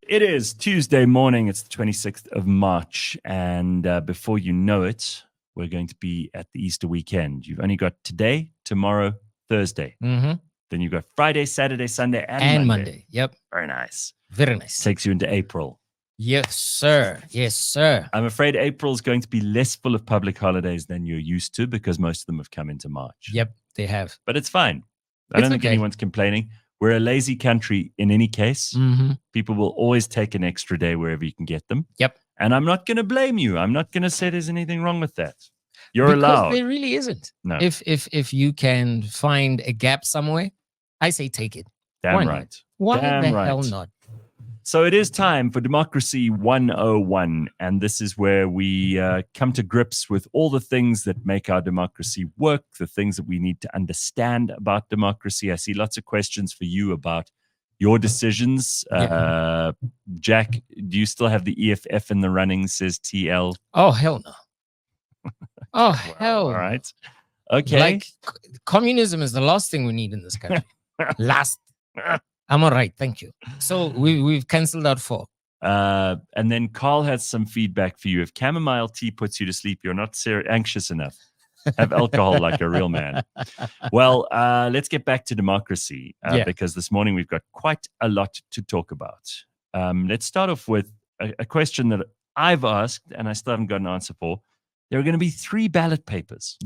It is Tuesday morning. It's the 26th of March. And before you know it, we're going to be at the Easter weekend. You've only got today, tomorrow, Thursday. Mm-hmm. Then you've got Friday, Saturday, Sunday, And Monday. Yep. Very nice. Very nice. Takes you into April. Yes, sir. Yes, sir. I'm afraid April is going to be less full of public holidays than you're used to because most of them have come into March. Yep, they have. But it's fine. I don't think anyone's complaining. We're a lazy country in any case. Mm-hmm. People will always take an extra day wherever you can get them. Yep. And I'm not going to blame you. I'm not going to say there's anything wrong with that. You're because allowed. There really isn't. No. If you can find a gap somewhere, I say take it. Damn Why right. not? Why Damn the right. hell not? So it is time for Democracy 101. And this is where we come to grips with all the things that make our democracy work, the things that we need to understand about democracy. I see lots of questions for you about your decisions. Yeah. Jack, do you still have the EFF in the running, says TL? Oh, hell no. Oh, hell. All right. Okay. Like, communism is the last thing we need in this country. Last. I'm all right. Thank you. So we've cancelled out 4. And then Carl has some feedback for you. If chamomile tea puts you to sleep, you're not anxious enough. Have alcohol like a real man. Well, let's get back to democracy because this morning we've got quite a lot to talk about. Let's start off with a question that I've asked and I still haven't got an answer for. There are going to be 3 ballot papers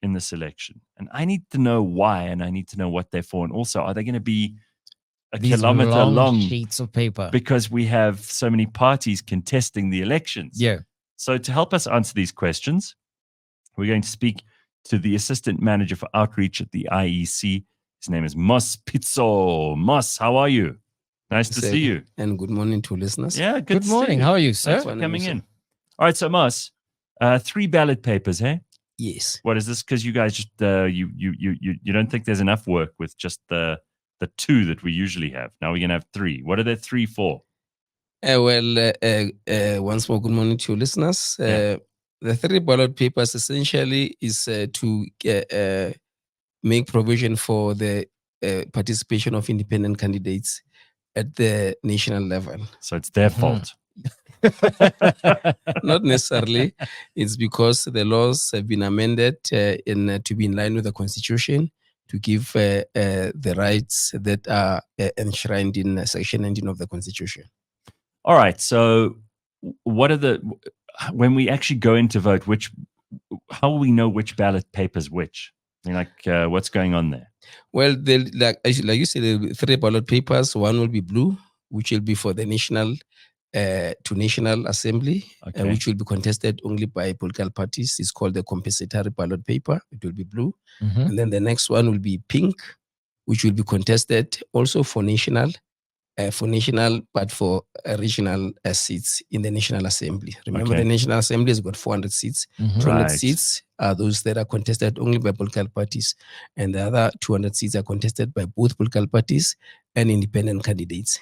in this election. And I need to know why and I need to know what they're for. And also, are they going to be these kilometer long sheets of paper because we have so many parties contesting the elections? Yeah. So to help us answer these questions, we're going to speak to the Assistant Manager for Outreach at the IEC. His name is Moss Pitso. Moss, how are you? Nice to see you. And good morning to listeners. Yeah, good morning. How are you, sir? Thanks for coming in. All right, so Moss, 3 ballot papers, eh? Yes. What is this? Because you guys just you don't think there's enough work with just the 2 that we usually have. Now we're gonna have 3. What are there 3 for? Once more, good morning to listeners. The 3 ballot papers essentially is to make provision for the participation of independent candidates at the national level. So it's their fault. Not necessarily. It's because the laws have been amended to be in line with the Constitution to give the rights that are enshrined in Section 19 of the Constitution. All right. So what are when we actually go in to vote, how will we know which ballot paper's which? I mean, what's going on there? Well, like you said, the 3 ballot papers. One will be blue, which will be for the national assembly, which will be contested only by political parties. It's called the compensatory ballot paper. It will be blue. Mm-hmm. And then the next one will be pink, which will be contested also for national, but for regional seats in the National Assembly. Remember, the National Assembly has got 400 seats. Mm-hmm. 200 seats are those that are contested only by political parties, and the other 200 seats are contested by both political parties and independent candidates.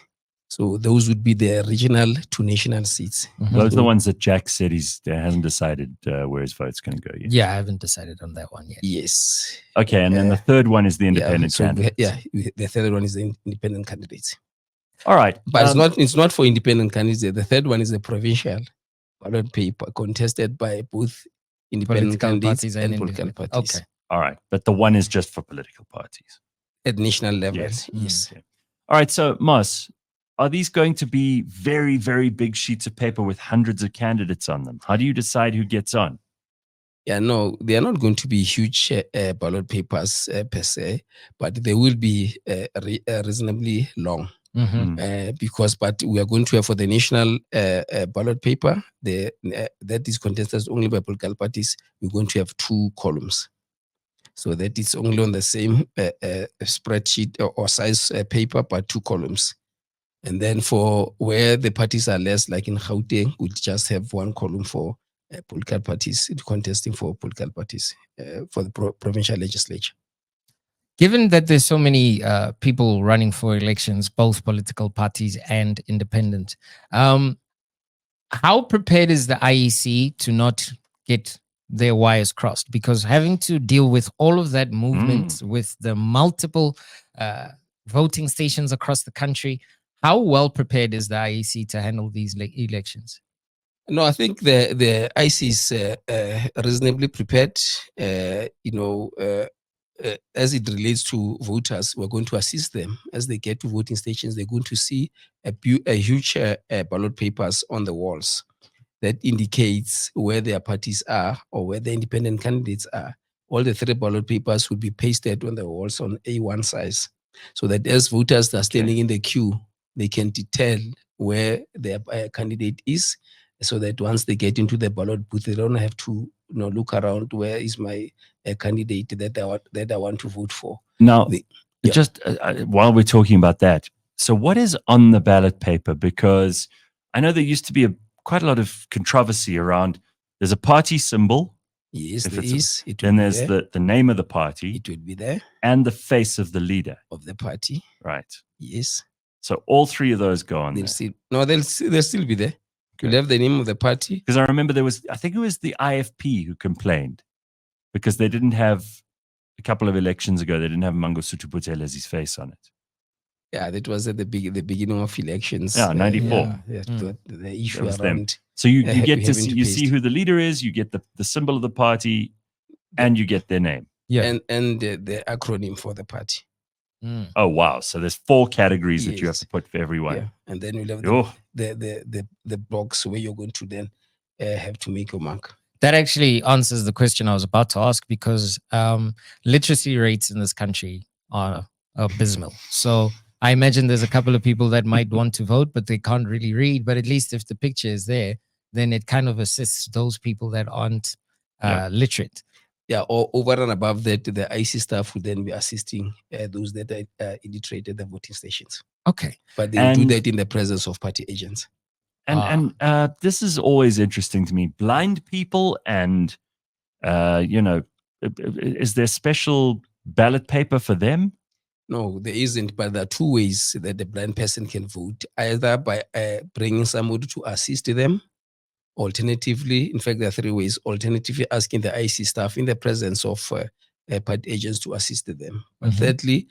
So those would be the regional to national seats. Mm-hmm. Those are the ones that Jack said he hasn't decided where his vote's going to go yet. Yeah, I haven't decided on that one yet. Yes. Okay, and then the third one is the independent candidates. The third one is the independent candidates. All right. But it's not for independent candidates. The third one is the provincial ballot paper contested by both independent candidates and political parties. Okay. All right. But the one is just for political parties. At national level. Yes. Okay. All right. So, Moss, are these going to be very, very big sheets of paper with hundreds of candidates on them? How do you decide who gets on? Yeah, no, they are not going to be huge ballot papers per se, but they will be reasonably long. Mm-hmm. But we are going to have for the national ballot paper, that is contested only by political parties, we're going to have 2 columns. So that is only on the same spreadsheet or size paper, but 2 columns. And then for where the parties are less, like in Gauteng, we'll just have 1 column for political parties, contesting for political parties for the provincial legislature. Given that there's so many people running for elections, both political parties and independent, how prepared is the IEC to not get their wires crossed, because having to deal with all of that movement with the multiple voting stations across the country, how well prepared is the IEC to handle these elections? No, I think the IEC is reasonably prepared. As it relates to voters, we're going to assist them as they get to voting stations. They're going to see a huge ballot papers on the walls that indicates where their parties are or where the independent candidates are. All the 3 ballot papers will be pasted on the walls on A1 size, so that as voters are standing in the queue, they can tell where their candidate is, so that once they get into the ballot booth, they don't have to look around, where is my candidate that I want to vote for. Now, just while we're talking about that, so what is on the ballot paper? Because I know there used to be quite a lot of controversy around, there's a party symbol. Yes, there is. Then there's the name of the party. It would be there. And the face of the leader. Of the party. Right. Yes. So all 3 of those go on they'll there. They'll still be there. Okay. You'll have the name of the party. Because I remember I think it was the IFP who complained because they didn't have, a couple of elections ago, they didn't have Mangosuthu Buthelez's face on it. Yeah, that was at the beginning of elections. Yeah, 94. The issue around them. So you get to see who the leader is, you get the symbol of the party, and you get their name. Yeah, and the acronym for the party. Oh wow! So there's 4 categories that you have to put for everyone. Yeah, and then you'll have the box where you're going to then have to make your mark. That actually answers the question I was about to ask, because literacy rates in this country are abysmal. So I imagine there's a couple of people that might want to vote, but they can't really read. But at least if the picture is there, then it kind of assists those people that aren't literate. Yeah, or over and above that, the IEC staff would then be assisting those that are illiterate at the voting stations. Okay. But they do that in the presence of party agents. And this is always interesting to me. Blind people and, is there special ballot paper for them? No, there isn't, but there are 2 ways that the blind person can vote, either by bringing somebody to assist them. Alternatively, in fact, there are 3 ways. Alternatively, asking the IEC staff in the presence of party agents to assist them. But thirdly,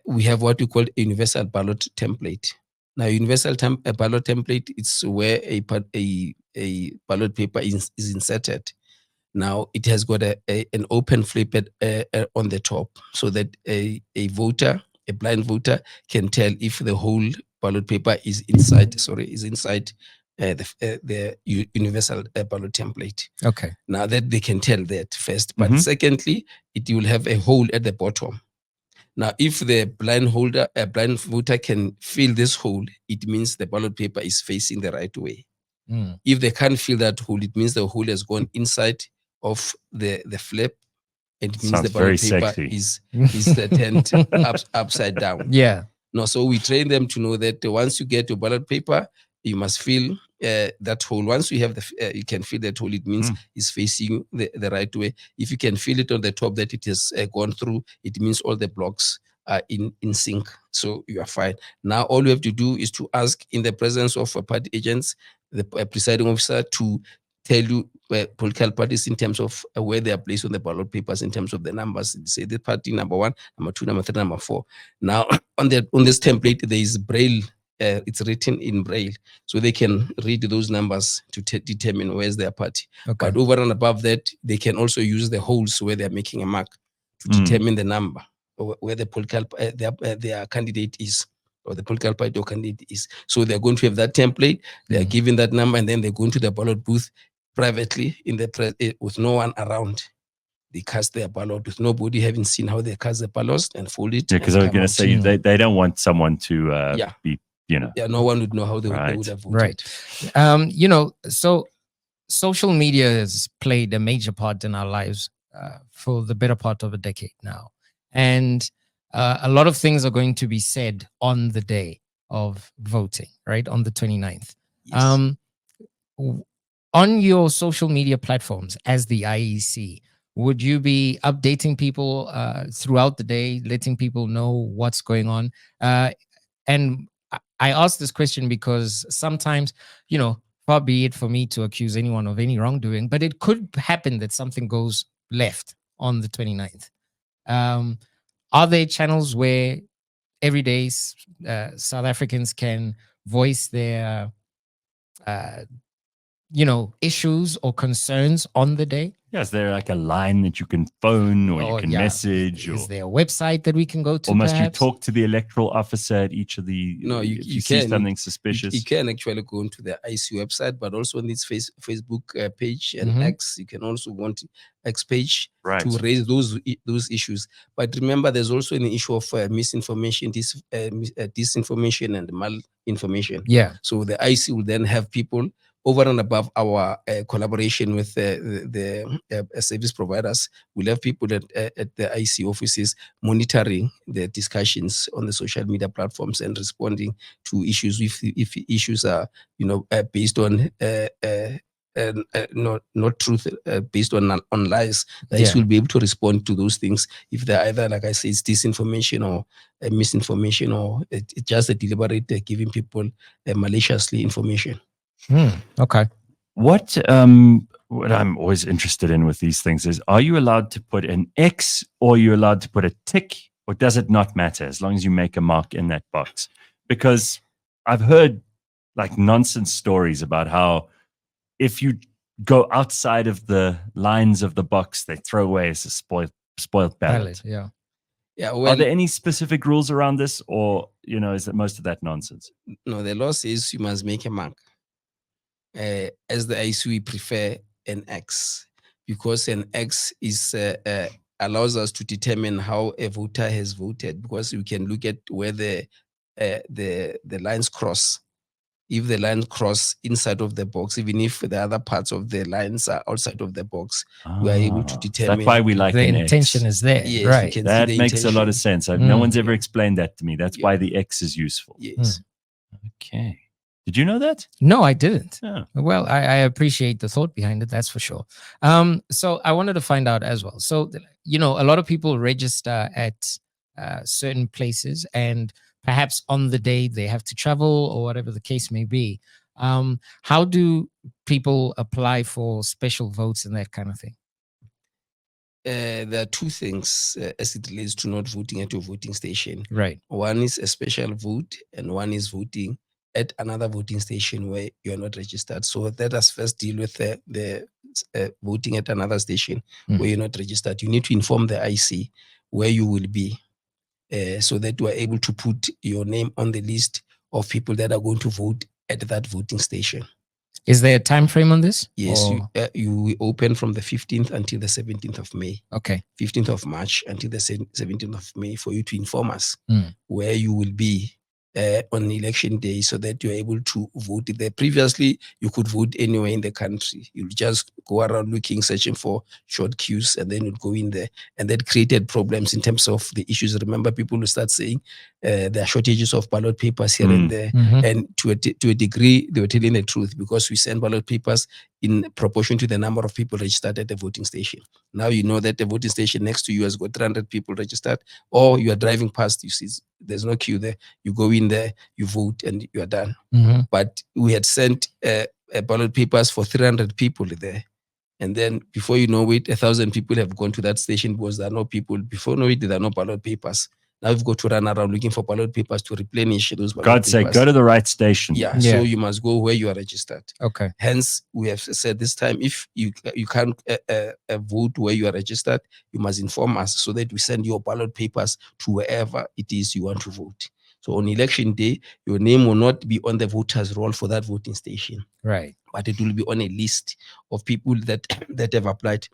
we have what we call a universal ballot template. Now, universal ballot template, it's where a ballot paper is inserted. Now, it has got an open flip on the top, so that a blind voter, can tell if the whole ballot paper is inside the universal ballot template. Okay. Now that they can tell that first, but secondly, it will have a hole at the bottom. Now, if the blind voter can fill this hole, it means the ballot paper is facing the right way. If they can't fill that hole, it means the hole has gone inside of the flap, and it means the ballot paper is turned upside down. Yeah. No, so we train them to know that once you get your ballot paper, you must fill that hole. Once you have you can fill that hole, it means it's facing the right way. If you can feel it on the top that it has gone through, it means all the blocks are in sync. So you are fine. Now, all you have to do is to ask in the presence of party agents, the presiding officer, to tell you political parties in terms of where they are placed on the ballot papers in terms of the numbers. Say the party number 1, number 2, number 3, number 4. Now, on this template, there is Braille. It's written in Braille, so they can read those numbers to determine where's their party. Okay. But over and above that, they can also use the holes where they're making a mark to determine the number, or where the political their candidate is, or the political party or candidate is. So they're going to have that template. They're given that number, and then they go into the ballot booth privately with no one around. They cast their ballot with nobody having seen how they cast the ballots and fold it. Yeah, because I was going to say they don't want someone to be. Yeah, no one would know how they would have voted. Right. So social media has played a major part in our lives for the better part of a decade now. And a lot of things are going to be said on the day of voting, right? On the 29th. Yes. On your social media platforms as the IEC, would you be updating people throughout the day, letting people know what's going on? And I ask this question because sometimes, for far be it for me to accuse anyone of any wrongdoing, but it could happen that something goes left on the 29th. Are there channels where everyday South Africans can voice their, issues or concerns on the day? Yeah, is there like a line that you can phone or you Or, can yeah, message? Is Or, there a website that we can go to? or must perhaps? you talk to the electoral officer at each of the? No, if you see can. something suspicious. You can actually go into the IEC website, but also on its Facebook page and Mhm. X. You can also go to X page Right. to raise those issues. But remember, there's also an issue of misinformation, disinformation, and malinformation. Yeah. So the IEC will then have people over and above our collaboration with the service providers. We'll have people at the IEC offices monitoring the discussions on the social media platforms and responding to issues if issues are based on not truth, based on lies. The IEC will be able to respond to those things if they're either, like I say, it's disinformation or misinformation, or it's just a deliberate giving people maliciously information. Okay. What I'm always interested in with these things is, are you allowed to put an X or are you allowed to put a tick, or does it not matter as long as you make a mark in that box? Because I've heard like nonsense stories about how if you go outside of the lines of the box, they throw away as a spoiled ballot. Yeah. Yeah. Are Well, there any specific rules around this, or is it most of that nonsense? no, the law says you must make a mark. As the IEC, we prefer an X, because an X is allows us to determine how a voter has voted, because we can look at where the lines cross. If the lines cross inside of the box, even if the other parts of the lines are outside of the box, we are able to determine. That's why we like the an intention X. is there. Yes, we Right. can see That the makes a lot of intention. sense. No one's ever Yeah. explained that to me. That's Yeah. why the X is useful. Yes. Okay. Did you know that? No, I didn't. Yeah. Well, I appreciate the thought behind it. That's for sure. So I wanted to find out as well. So, a lot of people register at certain places, and perhaps on the day they have to travel or whatever the case may be. How do people apply for special votes and that kind of thing? There are two things as it relates to not voting at your voting station. Right. One is a special vote, and one is voting at another voting station where you are not registered. So let us first deal with the voting at another station where you're not registered. You need to inform the IEC where you will be, so that you are able to put your name on the list of people that are going to vote at that voting station. Is there a time frame on this? Yes, Or- you will open from the 15th until the 17th of May. Okay. 15th of March until the 17th of May, for you to inform us Mm. where you will be on election day, so that you're able to vote there. Previously, you could vote anywhere in the country. You'll just go around looking, searching for short queues, and then you'd go in there. And that created problems in terms of the issues. Remember, people will start saying there are shortages of ballot papers here and there. Mhm. And to a degree, they were telling the truth, because we send ballot papers in proportion to the number of people registered at the voting station. Now you know that the voting station next to you has got 300 people registered, or you are driving past, you see there's no queue there. You go in there, you vote, and you are done. Mhm. But we had sent ballot papers for 300 people there. And then before you know it, 1,000 people have gone to that station because there are no people. Before you know it, there are no ballot papers. Now we've got to run around looking for ballot papers to replenish those ballot God's papers. sake, go to the right station. Yeah, Yeah. so you must go where you are registered. Okay. Hence, we have said this time, if you can't vote where you are registered, you must inform us, so that we send your ballot papers to wherever it is you want to vote. So on election day, your name will not be on the voters' roll for that voting station, Right. but it will be on a list of people that have applied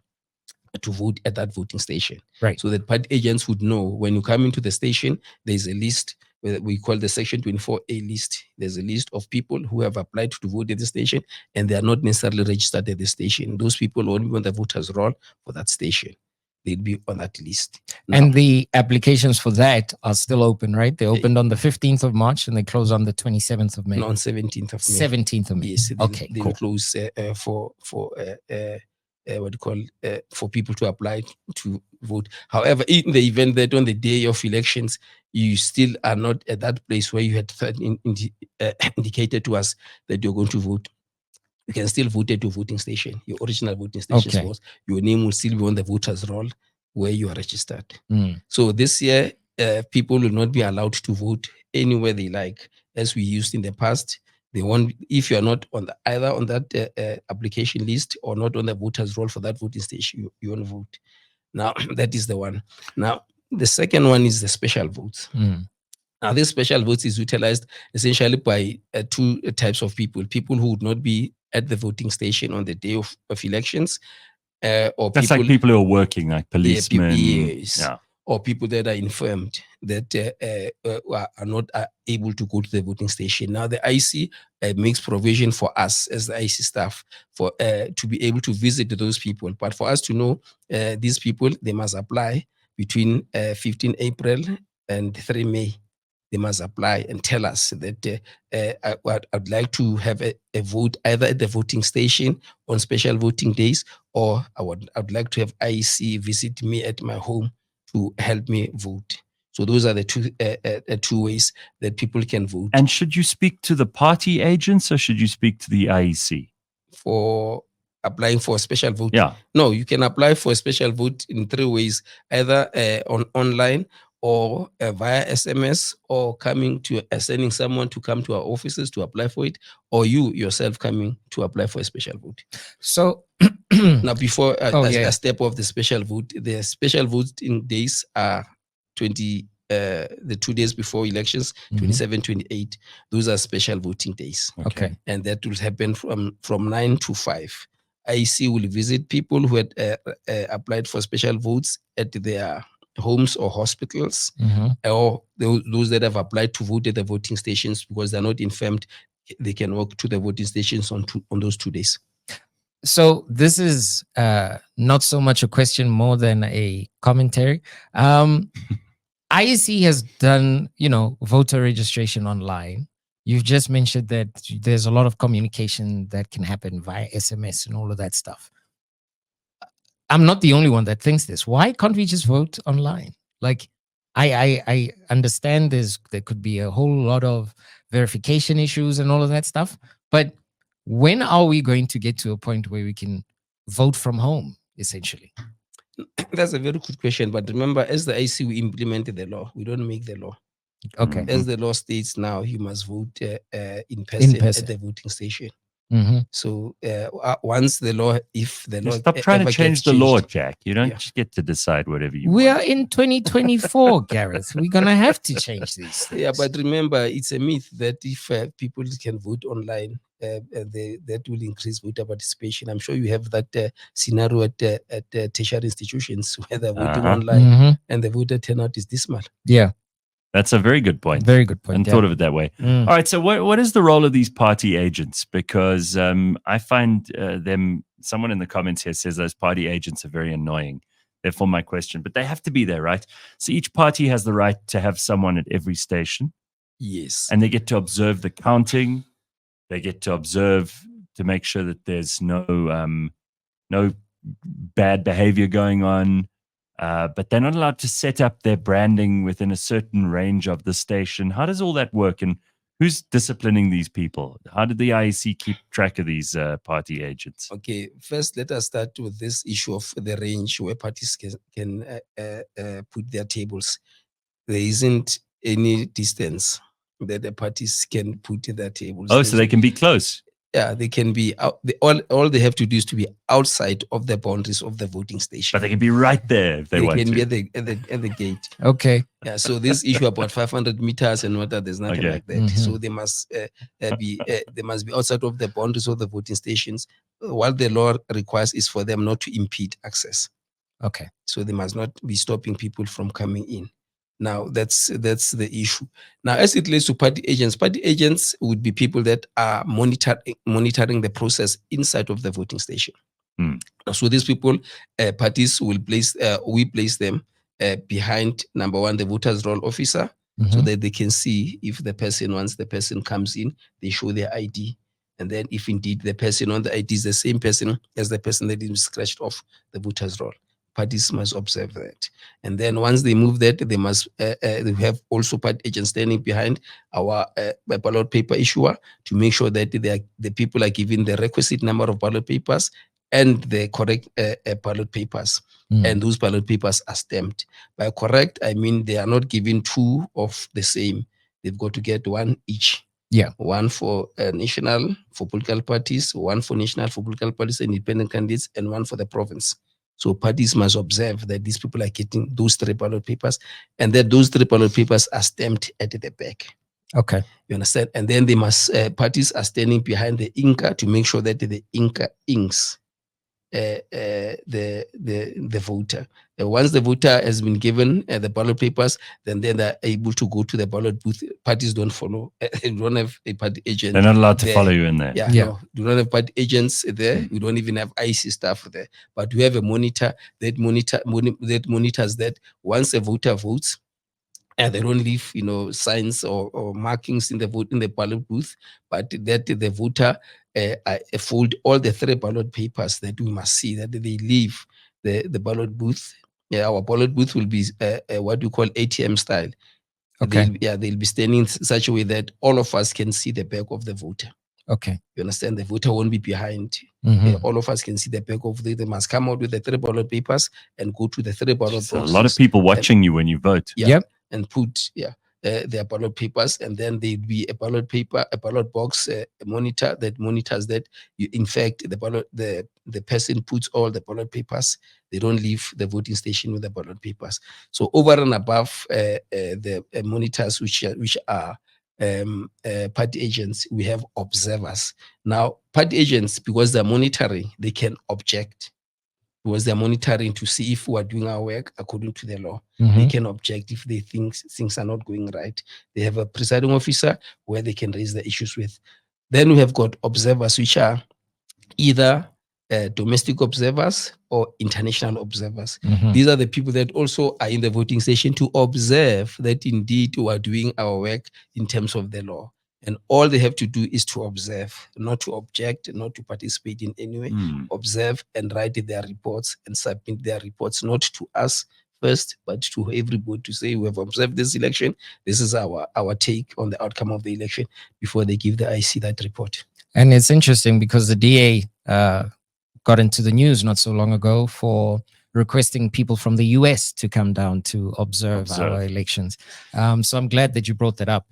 to vote at that voting station. Right. So that party agents would know when you come into the station, there's a list we call the Section 24A list. There's a list of people who have applied to vote at the station, and they are not necessarily registered at the station. Those people will be on the voters' roll for that station. They'd be on that list. Now, And the applications for that are still open, right? They opened on the 15th of March and they close on the 27th of May. on 17th of May. 17th of May. Yes, Okay, they cool. will close for what do you call for people to apply to vote. However, in the event that on the day of elections you still are not at that place where you had indicated to us that you're going to vote, you can still vote at your voting station, your original voting station. Okay. Because your name will still be on the voters roll where you are registered. Mm. So this year, people will not be allowed to vote anywhere they like, as we used in the past. They want, if you are not on either on that application list or not on the voters roll for that voting station, you won't vote. Now, that is the one. Now, the second one is the special votes. Mm. Now, this special votes is utilized essentially by two types of people: people who would not be at the voting station on the day of elections, or That's people, like people who are working, like policemen. yes, Yeah. or people that are infirmed that are not able to go to the voting station. Now, the IEC makes provision for us as the IEC staff for to be able to visit those people. But for us to know these people, they must apply between 15 April and 3 May. They must apply and tell us that I'd like to have a vote either at the voting station on special voting days, or I'd like to have IEC visit me at my home to help me vote. So those are the two ways that people can vote. And should you speak to the party agents or should you speak to the IEC? For applying for a special vote? Yeah. No, you can apply for a special vote in 3 ways: either online, or via SMS, or coming to sending someone to come to our offices to apply for it, or you yourself coming to apply for a special vote. So Now, before a step of the special vote, the special voting days are the 2 days before elections, 27, 28. Those are special voting days. Okay. And that will happen from 9 to 5. IEC will visit people who had applied for special votes at their homes or hospitals, or those that have applied to vote at the voting stations because they're not infirmed. They can walk to the voting stations on those 2 days. So this is not so much a question, more than a commentary. IEC has done, voter registration online. You've just mentioned that there's a lot of communication that can happen via SMS and all of that stuff. I'm not the only one that thinks this. Why can't we just vote online? Like, I understand there could be a whole lot of verification issues and all of that stuff, but when are we going to get to a point where we can vote from home, essentially? That's a very good question. But remember, as the IEC, we implement the law. We don't make the law. Okay. As the law states now, you must vote in person at the voting station. So once the law, if the law, stop trying to change the law, Jack. You don't just get to decide whatever you want. We are in 2024, Gareth. We're gonna have to change these things. Yeah, but remember, it's a myth that if people can vote online, that will increase voter participation. I'm sure you have that scenario at tertiary institutions where they're voting online and the voter turnout is dismal. Yeah. That's a very good point. Very good point. And thought of it that way. All right. So what is the role of these party agents? Because I find someone in the comments here says those party agents are very annoying. Therefore, my question, but they have to be there, right? So each party has the right to have someone at every station. Yes. And they get to observe the counting. They get to observe to make sure that there's no bad behavior going on. But they're not allowed to set up their branding within a certain range of the station. How does all that work? And who's disciplining these people? How did the IEC keep track of these party agents? Okay, first let us start with this issue of the range where parties can put their tables. There isn't any distance that the parties can put their tables. Oh, so they can be close. Yeah, they can be out. All they have to do is to be outside of the boundaries of the voting station. But they can be right there if they want to. They can be at the gate. Okay. Yeah. So this issue about 500 meters and what there's nothing like that. So they must be outside of the boundaries of the voting stations. What the law requires is for them not to impede access. Okay. So they must not be stopping people from coming in. Now, that's the issue. Now, as it relates to party agents would be people that are monitoring the process inside of the voting station. So these people, parties will we place them behind, number one, the voters roll officer, so that they can see if once the person comes in, they show their ID. And then if indeed the person on the ID is the same person as the person that is scratched off the voters roll. parties must observe that. And then once they move that, they must they have also party agents standing behind our ballot paper issuer to make sure that the people are given the requisite number of ballot papers and the correct ballot papers. And those ballot papers are stamped. By correct, I mean they are not given two of the same. They've got to get one each. Yeah. One for national, for political parties, one for national, for political parties, independent candidates, and one for the province. So parties must observe that these people are getting those 3 ballot papers and that those 3 ballot papers are stamped at the back. Okay. You understand? And then they must, parties are standing behind the inker to make sure that the inker inks the voter. Once the voter has been given the ballot papers, then they're able to go to the ballot booth. Parties don't follow. Don't have a party agent. They're not allowed to there. follow you in there. Yeah. No, do not have party agents there. We don't even have IEC staff there. But we have a monitor that monitors that once a voter votes, and they don't leave, signs or markings in the ballot booth, but that the voter fold all the 3 ballot papers that we must see that they leave the ballot booth. Yeah, our ballot booth will be what we call ATM style. Okay. They'll be standing in such a way that all of us can see the back of the voter. Okay. You understand? The voter won't be behind. All of us can see the back of they must come out with the 3 ballot papers and go to the 3 ballot boxes. A lot of people watching you when you vote. Yeah. Yep. And put their ballot papers, and then there'll be a ballot box, a monitor that monitors that. In fact, the person puts all the ballot papers. They don't leave the voting station with the ballot papers. So over and above the monitors, which are party agents, we have observers. Now, party agents, because they're monitoring, they can object. Because they're monitoring to see if we are doing our work according to the law. They can object if they think things are not going right. They have a presiding officer where they can raise the issues with. Then we have got observers, which are either domestic observers or international observers. These are the people that also are in the voting station to observe that indeed we are doing our work in terms of the law. And all they have to do is to observe, not to object, not to participate in any way. Observe and write their reports and submit their reports, not to us first, but to everybody to say, we have observed this election. This is our take on the outcome of the election before they give the IEC that report. And it's interesting because the DA got into the news not so long ago for requesting people from the US to come down to observe our elections. So I'm glad that you brought that up.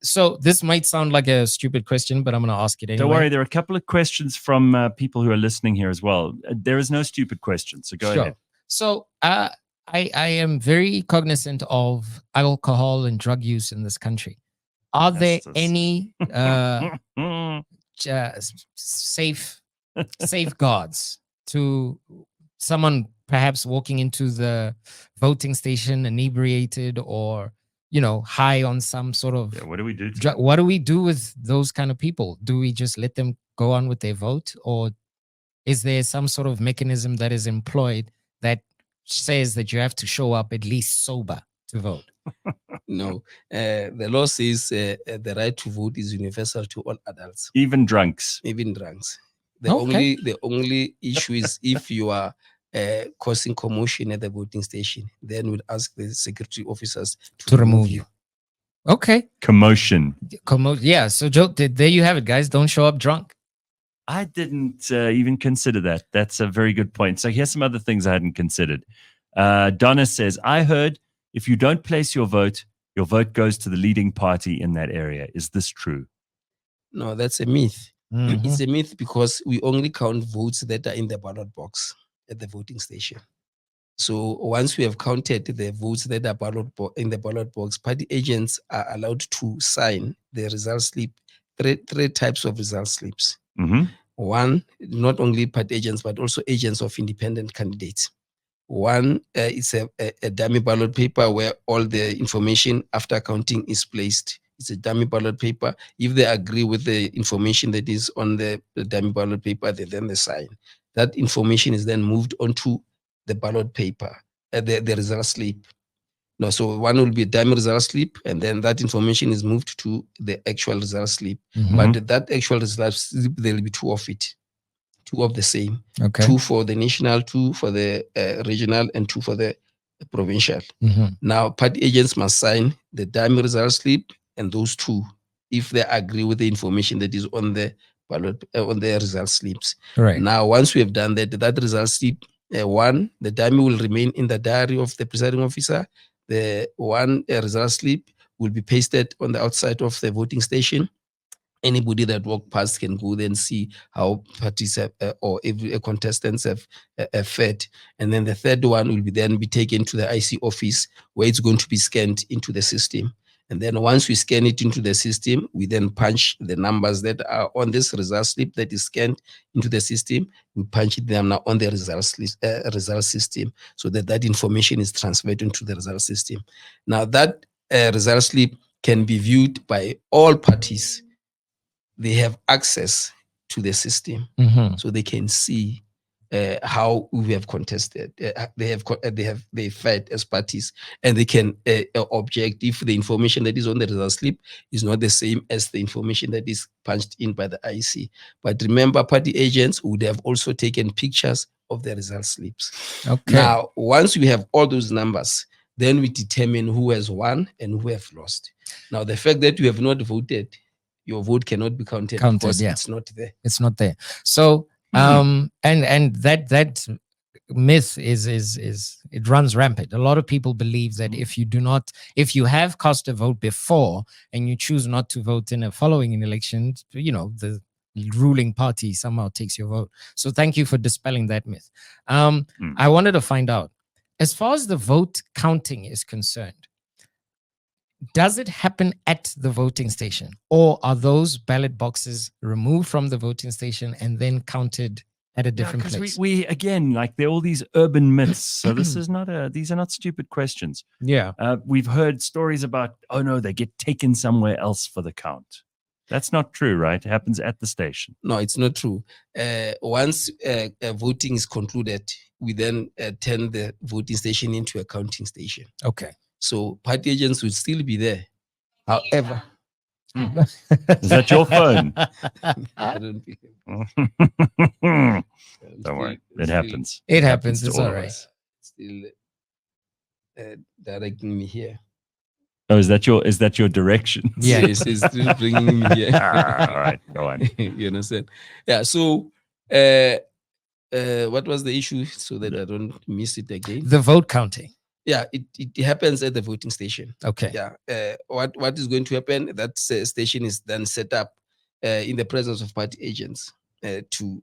So this might sound like a stupid question, but I'm going to ask it anyway. Don't worry, there are a couple of questions from people who are listening here as well. There is no stupid question, so go ahead. So I am very cognizant of alcohol and drug use in this country. Are there any safeguards to someone perhaps walking into the voting station inebriated or, high on some sort of... Yeah, what do we do? What do we do with those kind of people? Do we just let them go on with their vote? Or is there some sort of mechanism that is employed that says that you have to show up at least sober to vote? No, the law says the right to vote is universal to all adults. Even drunks. Even drunks. The only issue is if you are causing commotion at the voting station, then we'll ask the security officers to remove you. Okay. Commotion. Yeah. So Joe, there you have it, guys. Don't show up drunk. I didn't even consider that. That's a very good point. So here's some other things I hadn't considered. Donna says, I heard if you don't place your vote goes to the leading party in that area. Is this true? No, that's a myth. It's a myth because we only count votes that are in the ballot box at the voting station. So once we have counted the votes that are in the ballot box, party agents are allowed to sign the result slip, three types of result slips. One, not only party agents, but also agents of independent candidates. One is a dummy ballot paper where all the information after counting is placed. It's a dummy ballot paper. If they agree with the information that is on the dummy ballot paper, then they sign. That information is then moved onto the ballot paper, the result slip. No, so one will be a dummy result slip, and then that information is moved to the actual result slip. But that actual result slip, there will be two of it. 2 of the same. Okay. 2 for the national, 2 for the regional, and 2 for the provincial. Mhm. Now, party agents must sign the dummy result slip and those 2 if they agree with the information that is on the ballot on the result slips. Right. Now, once we have done that, that result slip, one, the dummy will remain in the diary of the presiding officer. The one result slip will be pasted on the outside of the voting station. Anybody that walk past can go there and see how parties have, or every contestants have fared. And then the third one will be taken to the IEC office where it's going to be scanned into the system. And then once we scan it into the system, we then punch the numbers that are on this result slip that is scanned into the system. We punch them now on the result system so that that information is transferred into the result system. Now that result slip can be viewed by all parties. They have access to the system, Mhm. so they can see how we have contested. They fight as parties, and they can object if the information that is on the result slip is not the same as the information that is punched in by the IEC. But remember, party agents would have also taken pictures of the result slips. Okay. Now, once we have all those numbers, then we determine who has won and who have lost. Now, the fact that you have not voted, your vote cannot be counted because yeah. it's not there. It's not there. So and that myth is it runs rampant. A lot of people believe that if you have cast a vote before and you choose not to vote in a following election, the ruling party somehow takes your vote. So thank you for dispelling that myth. I wanted to find out, as far as the vote counting is concerned, does it happen at the voting station, or are those ballot boxes removed from the voting station and then counted at a different place? We again, like, there are all these urban myths. So this is these are not stupid questions. Yeah. We've heard stories about, oh no, they get taken somewhere else for the count. That's not true, right? It happens at the station. No, it's not true. Once voting is concluded, we then turn the voting station into a counting station. Okay. So party agents will still be there. However, Is that your phone? I don't believe Don't worry, it happens. It happens. to It's all all of right. us. Still directing me here. Oh, is that your direction? Yeah. Yes, it's still bringing me here. All right, go on. You understand? Yeah. So, what was the issue so that I don't miss it again? The vote counting. Yeah, it happens at the voting station. Okay. Yeah. What is going to happen? That station is then set up in the presence of party agents to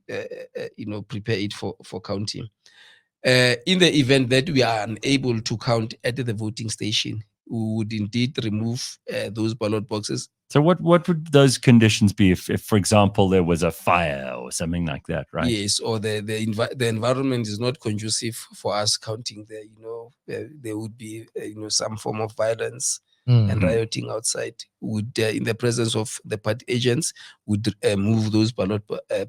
prepare it for counting. In the event that we are unable to count at the voting station, we would indeed remove those ballot boxes. So what would those conditions be if, for example, there was a fire or something like that, right? Yes, or the environment is not conducive for us counting there. There would be some form of violence and rioting outside. Would in the presence of the party agents, would move those ballot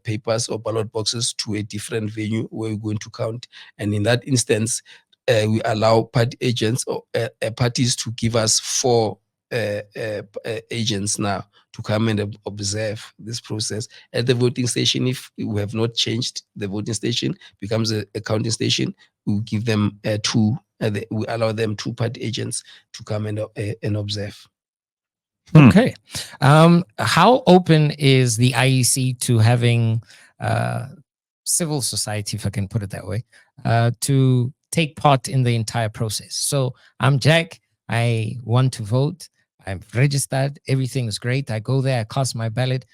papers or ballot boxes to a different venue where we're going to count. And in that instance, we allow party agents or parties to give us 4 agents now to come and observe this process at the voting station. If we have not changed, the voting station becomes a counting station. We give them 2. We allow them 2 party agents to come and observe. Okay. How open is the IEC to having civil society, if I can put it that way, to take part in the entire process? So I'm Jack. I want to vote. I'm registered. Everything is great. I go there. I cast my ballot.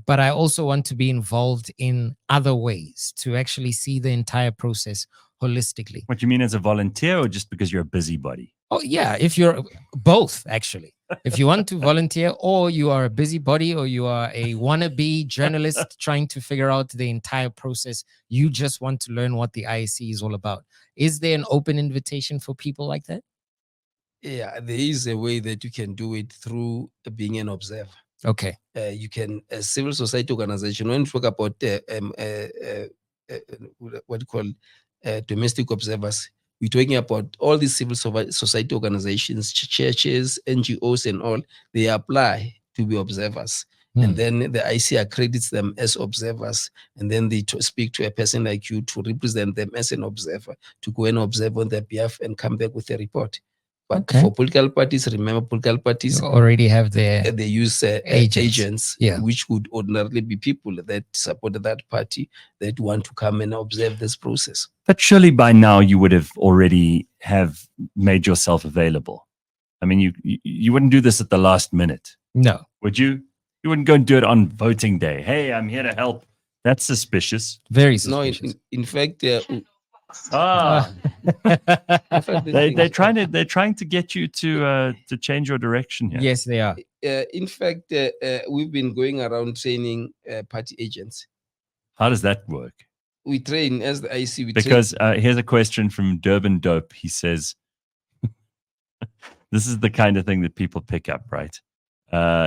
But I also want to be involved in other ways to actually see the entire process holistically. What you mean, as a volunteer, or just because you're a busybody? Oh, yeah. If you're both, actually. If you want to volunteer, or you are a busybody, or you are a wannabe journalist trying to figure out the entire process, you just want to learn what the IEC is all about. Is there an open invitation for people like that? Yeah, there is a way that you can do it through being an observer. Okay. You can, a civil society organization, when you talk about what you call domestic observers, we're talking about all these civil society organizations, churches, NGOs, and all. They apply to be observers. And then the IEC accredits them as observers, and then they speak to a person like you to represent them as an observer, to go and observe on their behalf and come back with a report. But for political parties, remember, political parties already have their they use agents, which would ordinarily be people that support that party that want to come and observe this process. But surely by now you would have already have made yourself available. I mean, you wouldn't do this at the last minute. No. Would you? You wouldn't go and do it on voting day. Hey, I'm here to help. That's suspicious. Very suspicious. No, in fact, they're trying to get you to change your direction here. Yes, they are. In fact, we've been going around training party agents. How does that work? We train as the IEC. Because here's a question from Durban Dope. He says, this is the kind of thing that people pick up, right?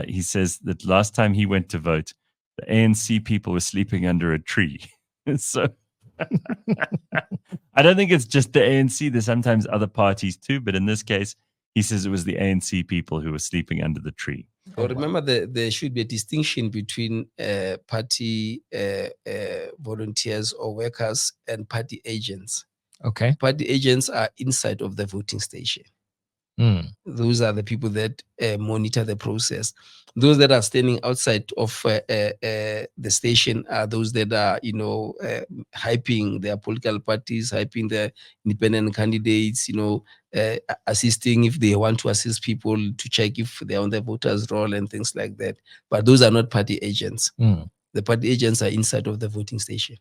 He says that last time he went to vote, the ANC people were sleeping under a tree. So I don't think it's just the ANC. There's sometimes other parties too. But in this case, he says it was the ANC people who were sleeping under the tree. Well, remember, there should be a distinction between party volunteers or workers and party agents. Okay. Party agents are inside of the voting station. Those are the people that monitor the process. Those that are standing outside of the station are those that are, hyping their political parties, hyping their independent candidates, assisting if they want to assist people to check if they're on the voters' roll and things like that. But those are not party agents. The party agents are inside of the voting station.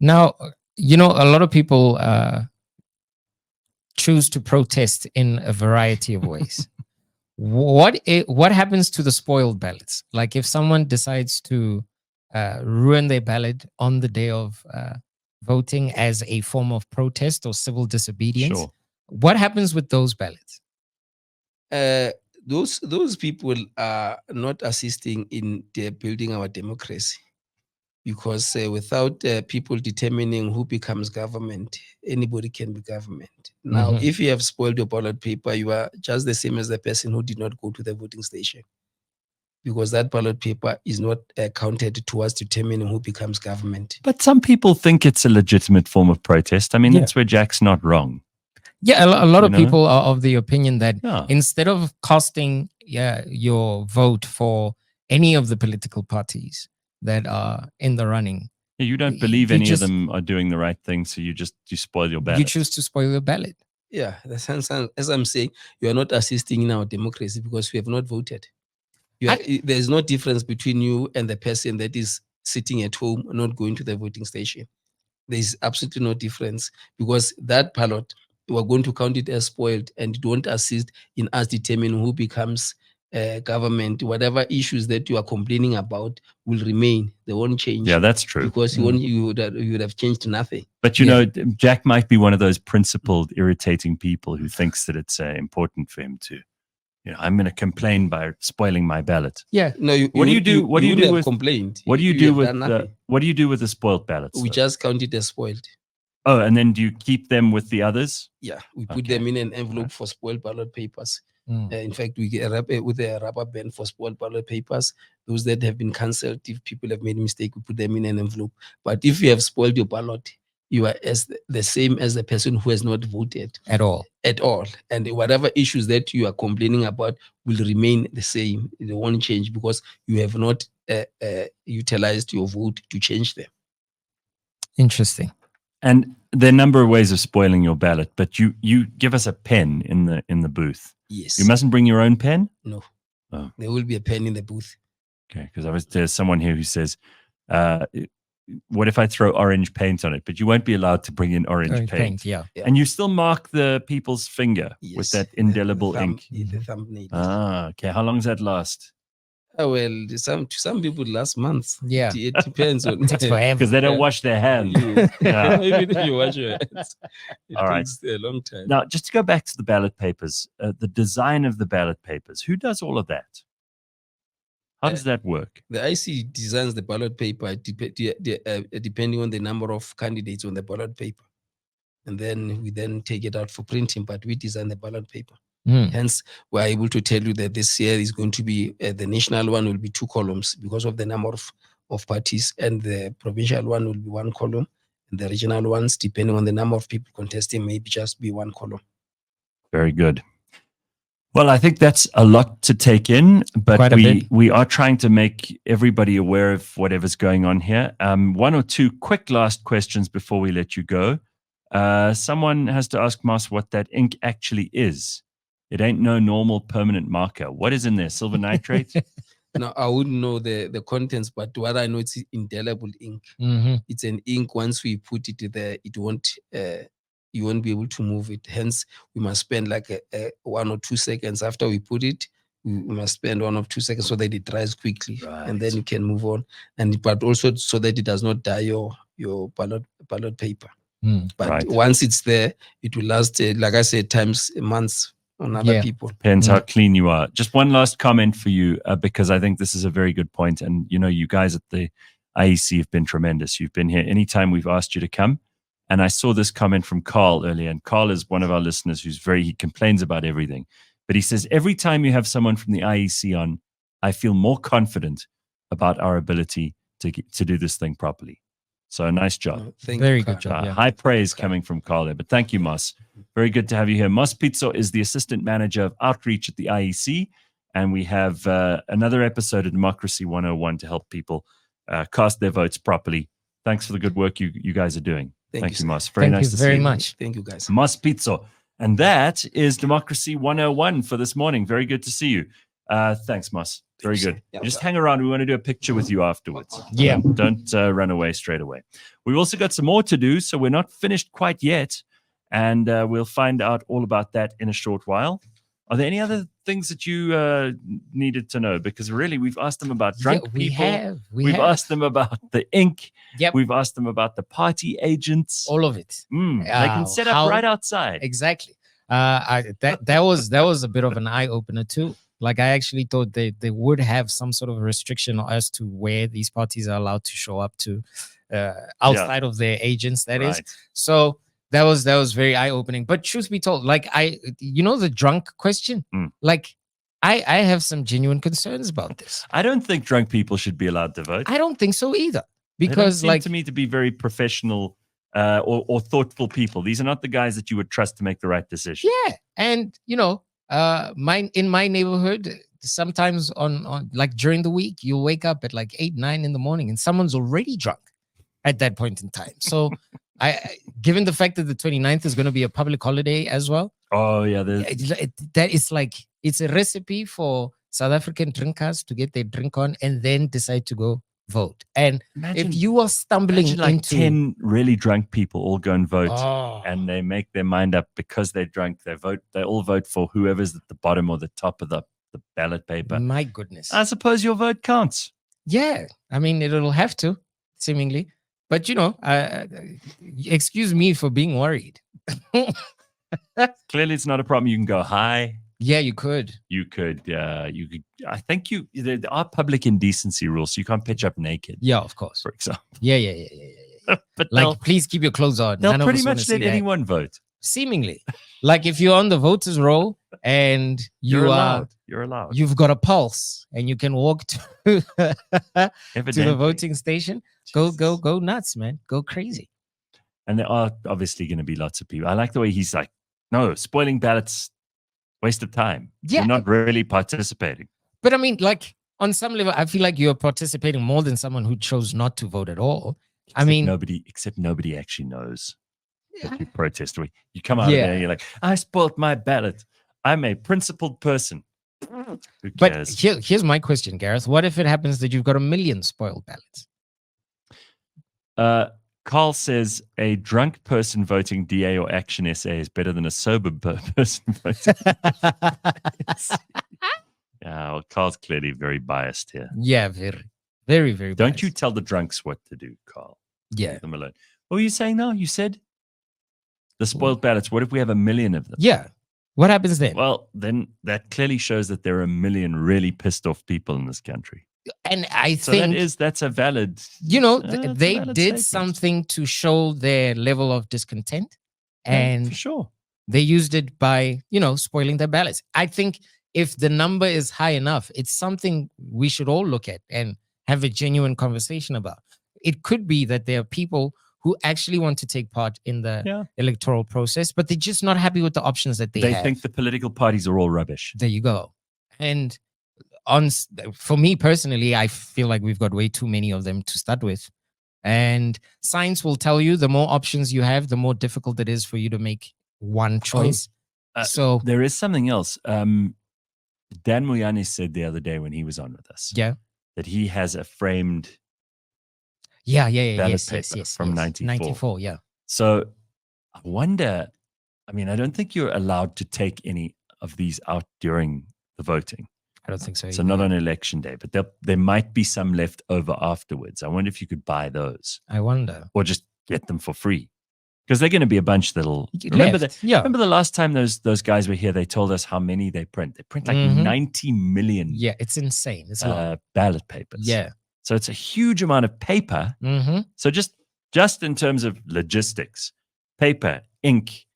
Now, a lot of people choose to protest in a variety of ways. What happens to the spoiled ballots? Like if someone decides to ruin their ballot on the day of voting as a form of protest or civil disobedience, Sure. What happens with those ballots? Those people are not assisting in building our democracy. Because without people determining who becomes government, anybody can be government. Now, if you have spoiled your ballot paper, you are just the same as the person who did not go to the voting station. Because that ballot paper is not counted towards determining who becomes government. But some people think it's a legitimate form of protest. I mean, that's where Jack's not wrong. Yeah, a lot of people are of the opinion that Yeah. instead of casting your vote for any of the political parties that are in the running, You don't believe any of them are doing the right thing, so you spoil your ballot. you choose to spoil your ballot. Yeah, as I'm saying, you are not assisting in our democracy because we have not voted. There's no difference between you and the person that is sitting at home, not going to the voting station. There is absolutely no difference because that ballot, we are going to count it as spoiled and don't assist in us determining who becomes government. Whatever issues that you are complaining about will remain. They won't change. Yeah, that's true. Because you would have changed nothing. But Jack might be one of those principled, irritating people who thinks that it's important for him to, I'm going to complain by spoiling my ballot. Yeah. No. What do you do? What do you do with complained? What do you do with the spoiled ballots? We just count it as spoiled. Oh, and then do you keep them with the others? Yeah, we put them in an envelope for spoiled ballot papers. In fact, we get with a rubber band for spoiled ballot papers. Those that have been cancelled, if people have made a mistake, we put them in an envelope. But if you have spoiled your ballot, you are the same as the person who has not voted At all. And whatever issues that you are complaining about will remain the same. They won't change because you have not utilized your vote to change them. Interesting. And there are a number of ways of spoiling your ballot, but you give us a pen in the booth. Yes. You mustn't bring your own pen? No. Oh. There will be a pen in the booth. Okay, because there's someone here who says, what if I throw orange paint on it? But you won't be allowed to bring in orange paint. Yeah. And you still mark the people's finger with that indelible ink. The thumbnail. Okay. How long does that last? Well, to some people last month. Yeah. It depends on It takes forever. Because they don't wash their hands. Yeah. Even if you wash your hands, it All right. takes a long time. Now, just to go back to the ballot papers, the design of the ballot papers, who does all of that? How does that work? The IEC designs the ballot paper depending on the number of candidates on the ballot paper. And then we take it out for printing, but we design the ballot paper. Hence, we're able to tell you that this year is going to be the national one will be 2 columns because of the number of parties, and the provincial one will be 1 column, and the regional ones, depending on the number of people contesting, maybe just be 1 column. Very good. Well, I think that's a lot to take in, but we are trying to make everybody aware of whatever's going on here. 1 or 2 quick last questions before we let you go. Someone has to ask Moss what that ink actually is. It ain't no normal permanent marker. What is in there? Silver nitrate? No, I wouldn't know the contents, but what I know, it's indelible ink. It's an ink. Once we put it there, it won't. You won't be able to move it. Hence, we must spend like 1 or 2 seconds after we put it. We must spend 1 or 2 seconds so that it dries quickly, and then you can move on. But also so that it does not dye your ballot paper. But once it's there, it will last, like I said, times months on other people. Depends how clean you are. Just one last comment for you, because I think this is a very good point. And, you guys at the IEC have been tremendous. You've been here anytime we've asked you to come. And I saw this comment from Carl earlier. And Carl is one of our listeners he complains about everything. But he says, every time you have someone from the IEC on, I feel more confident about our ability to do this thing properly. So nice job. Very good job. High praise coming from Carl there. But thank you, Moss. Very good to have you here. Moss Pitso is the Assistant Manager of Outreach at the IEC. And we have another episode of Democracy 101 to help people cast their votes properly. Thanks for the good work you guys are doing. Thank you, Moss. Very nice to see you. Thank you very much. Thank you, guys. Moss Pitso. And that is Democracy 101 for this morning. Very good to see you. Thanks, Moss. Very good. Just hang around. We want to do a picture with you afterwards. Yeah. Don't run away straight away. We've also got some more to do, so we're not finished quite yet. And we'll find out all about that in a short while. Are there any other things that you needed to know? Because really, we've asked them about drunk people. We've asked them about the ink. Yep. We've asked them about the party agents. All of it. They can set up right outside. Exactly. That was a bit of an eye opener too. Like, I actually thought they would have some sort of restriction as to where these parties are allowed to show up to outside of their agents. That is. So that was very eye opening. But truth be told, like, the drunk question, like, I have some genuine concerns about this. I don't think drunk people should be allowed to vote. I don't think so either. Because, they don't seem to me to be very professional or thoughtful people. These are not the guys that you would trust to make the right decision. Yeah. And, in my neighborhood, sometimes on like during the week, you'll wake up at like 8, 9 in the morning and someone's already drunk at that point in time. So given the fact that the 29th is going to be a public holiday as well. Oh, yeah. That is like, it's a recipe for South African drinkers to get their drink on and then decide to go vote. And if you are stumbling into 10 really drunk people all go and vote, and they make their mind up because they're drunk, they all vote for whoever's at the bottom or the top of the ballot paper. My goodness. I suppose your vote counts. Yeah. I mean, it'll have to, seemingly. But, excuse me for being worried. Clearly, it's not a problem. You can go high. Yeah, you could. You could. I think there are public indecency rules, so you can't pitch up naked. Yeah, of course. For example. Yeah. But like, please keep your clothes on. They'll pretty much let anyone vote. Seemingly. Like, if you're on the voters roll and you're allowed. You've got a pulse and you can walk to the voting station. Go nuts, man. Go crazy. And there are obviously going to be lots of people. I like the way he's like, no, spoiling ballots, waste of time. Yeah. You're not really participating. But I mean, like, on some level, I feel like you're participating more than someone who chose not to vote at all. Except nobody actually knows that you protest. You come out of there and you're like, I spoiled my ballot. I'm a principled person. Who cares? But here's my question, Gareth. What if it happens that you've got 1 million spoiled ballots? Carl says a drunk person voting DA or Action SA is better than a sober person voting. Yeah, well, Carl's clearly very biased here. Yeah, very, very, very Don't biased. you tell the drunks what to do, Carl. Yeah. Leave them alone. What were you saying now? You said the spoiled ballots. What if we have 1 million of them? Yeah. What happens then? Well, then that clearly shows that there are 1 million really pissed off people in this country. And I think that's a valid. They did something to show their level of discontent, and for sure. they used it by, spoiling their ballots. I think if the number is high enough, it's something we should all look at and have a genuine conversation about. It could be that there are people who actually want to take part in the electoral process, but they're just not happy with the options that they have. They think the political parties are all rubbish. There you go. And for me personally, I feel like we've got way too many of them to start with. And science will tell you the more options you have, the more difficult it is for you to make one choice. So there is something else. Dan Moyane said the other day when he was on with us, that he has a framed ballot paper from 94. Yeah. So I wonder, I don't think you're allowed to take any of these out during the voting. I don't think so. So not on election day, but there might be some left over afterwards. I wonder if you could buy those. I wonder. Or just get them for free. Because they're going to be a bunch that'll... Remember the last time those guys were here, they told us how many they print. They print like 90 million. Yeah, it's insane. It's ballot papers. Yeah. So it's a huge amount of paper. So just in terms of logistics, paper, ink,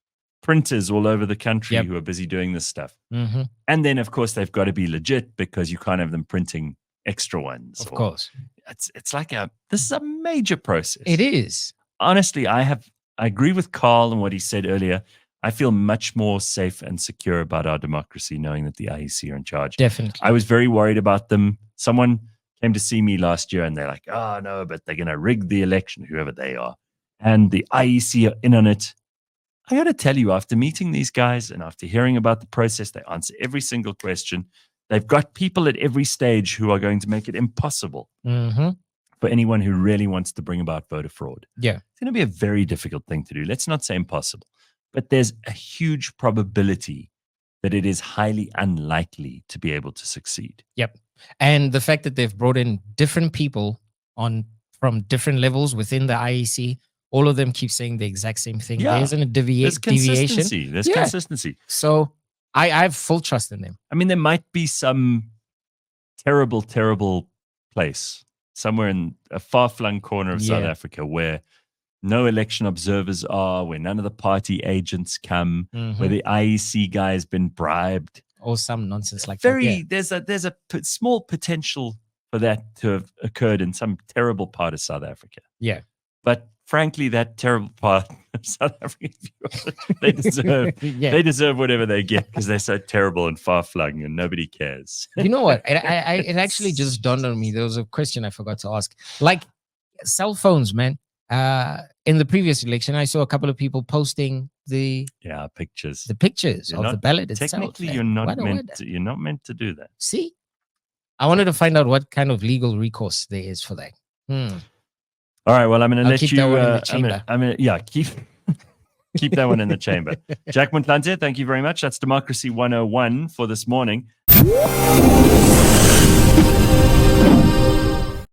printers all over the country who are busy doing this stuff. And then, of course, they've got to be legit because you can't have them printing extra ones. Of course. It's like this is a major process. It is. Honestly, I agree with Carl and what he said earlier. I feel much more safe and secure about our democracy knowing that the IEC are in charge. Definitely. I was very worried about them. Someone came to see me last year and they're like, oh, no, but they're going to rig the election, whoever they are. And the IEC are in on it. I got to tell you, after meeting these guys and after hearing about the process, they answer every single question. They've got people at every stage who are going to make it impossible for anyone who really wants to bring about voter fraud. Yeah. It's going to be a very difficult thing to do. Let's not say impossible, but there's a huge probability that it is highly unlikely to be able to succeed. Yep. And the fact that they've brought in different people from different levels within the IEC, all of them keep saying the exact same thing. Yeah. There isn't a There's deviation. consistency. There's consistency. So I have full trust in them. There might be some terrible, terrible place somewhere in a far-flung corner of South Africa where no election observers are, where none of the party agents come, where the IEC guy has been bribed. Or some nonsense like that. Yeah. There's a small potential for that to have occurred in some terrible part of South Africa. Yeah. But frankly, that terrible part of South Africa, they deserve whatever they get because they're so terrible and far-flung and nobody cares. You know what? It actually just dawned on me. There was a question I forgot to ask. Like cell phones, man. In the previous election, I saw a couple of people posting pictures. The pictures of the ballot itself. Technically, you're not meant to do that. See, I wanted to find out what kind of legal recourse there is for that. All right. Well, I'm going to let you. That one in the chamber. Keep that one in the chamber. Jack Montante, thank you very much. That's Democracy 101 for this morning.